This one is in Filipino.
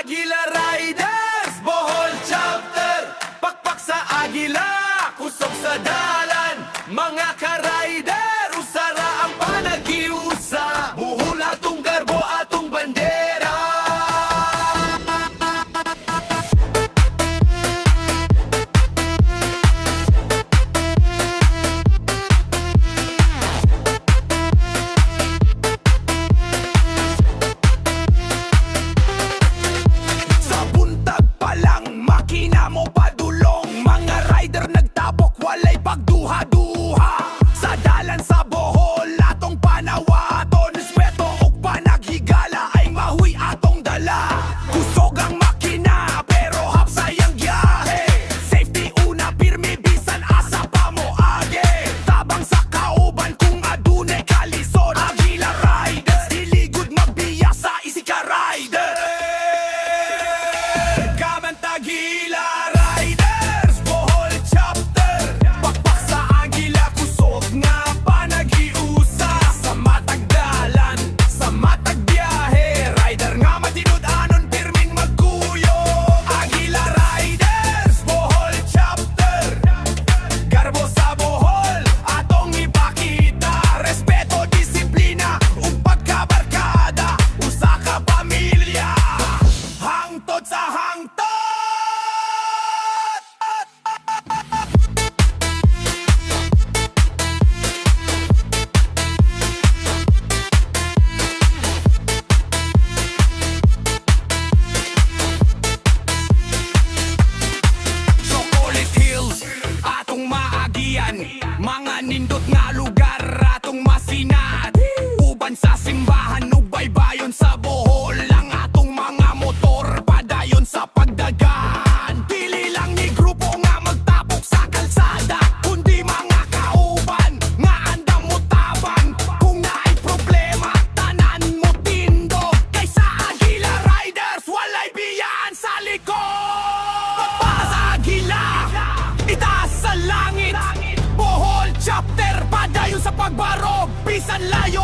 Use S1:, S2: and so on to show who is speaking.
S1: Agila Riders, Bohol Chapter. Pakpak sa Agila, kusog sa dalan. Mga ka-rider, usara ang panagiusa. Buhol atong garbo, atong bandera. Sa buntag pa lang, makina mo padulong. Mga rider nagtabok, walay pagduha-duha. Sa dalan sa Bohol, atong panawaton. Respeto ug panaghigala ay mahuy atong dala. Kusog ang makina, pero hapsay ang giyahe. Safety una, pirmi bisan asa pa mo age. Tabang sa kauban kung adunay kalisod. Agila Riders, diligod magbiya sa isi ka rider. Kamang Agila Riders, Bohol Chapter. Pakpak sa Agila, kusog nga panagiusa. Sa matag dalan, sa matag biyahe. Rider nga matinud-anon, pirming magkuyo. Agila Riders, Bohol Chapter. Garbo sa Bohol, atong ipakita. Respeto, disiplina, ug pagkabarkada. Usa ka pamilya, hangtod sa hangtod. Chocolate Hills, atong maagian. Mga nindot nga lugar, atong masinat. Uban sa simbahan, ug baybayon sa Bohol. Ang atong mga motor, padayon sa pagdagan. Dili lang ni grupo nga magtapok sa kalsada, kundi mga kauban nga andam mo tabang. Kung naay problema, tanan mo tindog. Kaysa Agila Riders, walay biyaan sa likod. Para sa Agila, itaas sa langit. Bohol Chapter, padayon sa pagbarog. Bisan layo